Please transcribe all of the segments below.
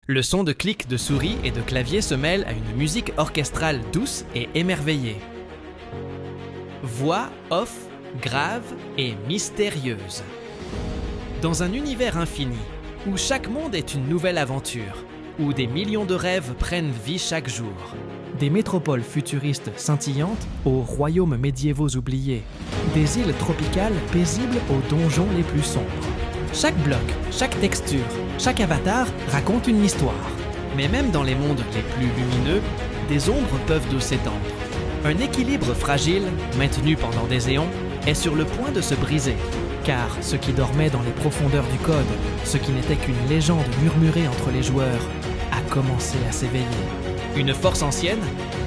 Le son de clics de souris et de clavier se mêle à une musique orchestrale douce et émerveillée. Voix off, grave et mystérieuse. Dans un univers infini, où chaque monde est une nouvelle aventure, où des millions de rêves prennent vie chaque jour. Des métropoles futuristes scintillantes aux royaumes médiévaux oubliés. Des îles tropicales paisibles aux donjons les plus sombres. Chaque bloc, chaque texture, chaque avatar raconte une histoire. Mais même dans les mondes les plus lumineux, des ombres peuvent d'où s'étendre. Un équilibre fragile, maintenu pendant des éons, est sur le point de se briser. Car ce qui dormait dans les profondeurs du code, ce qui n'était qu'une légende murmurée entre les joueurs, a commencé à s'éveiller. Une force ancienne,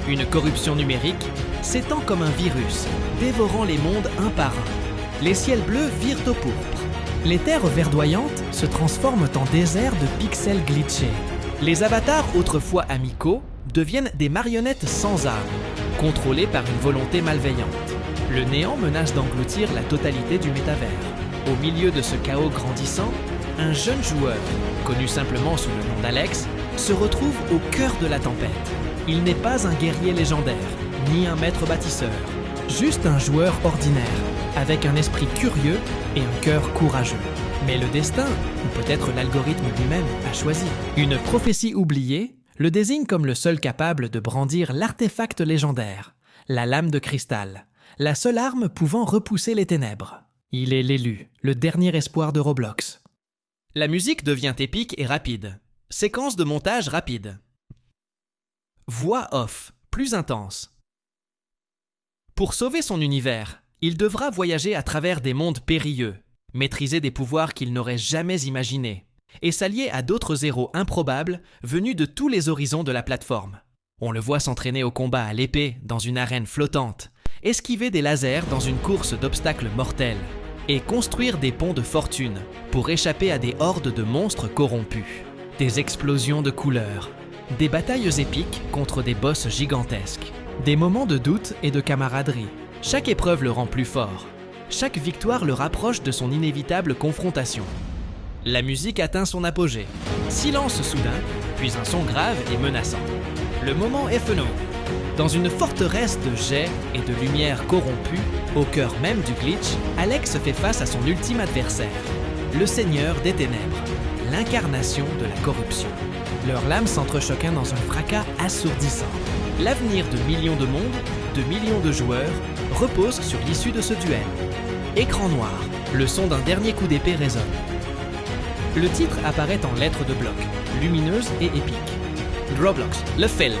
une corruption numérique, s'étend comme un virus, dévorant les mondes un par un. Les ciels bleus virent au pourpre. Les terres verdoyantes se transforment en déserts de pixels glitchés. Les avatars autrefois amicaux deviennent des marionnettes sans âme, contrôlées par une volonté malveillante. Le néant menace d'engloutir la totalité du métavers. Au milieu de ce chaos grandissant, un jeune joueur, connu simplement sous le nom d'Alex, se retrouve au cœur de la tempête. Il n'est pas un guerrier légendaire, ni un maître bâtisseur, juste un joueur ordinaire, avec un esprit curieux et un cœur courageux. Mais le destin, ou peut-être l'algorithme lui-même, a choisi. Une prophétie oubliée le désigne comme le seul capable de brandir l'artefact légendaire, la lame de cristal, la seule arme pouvant repousser les ténèbres. Il est l'élu, le dernier espoir de Roblox. La musique devient épique et rapide. Séquence de montage rapide. Voix off, plus intense. Pour sauver son univers, il devra voyager à travers des mondes périlleux, maîtriser des pouvoirs qu'il n'aurait jamais imaginés, et s'allier à d'autres héros improbables venus de tous les horizons de la plateforme. On le voit s'entraîner au combat à l'épée dans une arène flottante, esquiver des lasers dans une course d'obstacles mortels, et construire des ponts de fortune pour échapper à des hordes de monstres corrompus. Des explosions de couleurs, des batailles épiques contre des boss gigantesques, des moments de doute et de camaraderie. Chaque épreuve le rend plus fort. Chaque victoire le rapproche de son inévitable confrontation. La musique atteint son apogée. Silence soudain, puis un son grave et menaçant. Le moment est fenouil. Dans une forteresse de jets et de lumière corrompue, au cœur même du glitch, Alex fait face à son ultime adversaire, le Seigneur des Ténèbres, l'incarnation de la corruption. Leurs lames s'entrechoquent dans un fracas assourdissant. L'avenir de millions de mondes, de millions de joueurs, repose sur l'issue de ce duel. Écran noir, le son d'un dernier coup d'épée résonne. Le titre apparaît en lettres de bloc, lumineuses et épiques. Roblox, le film.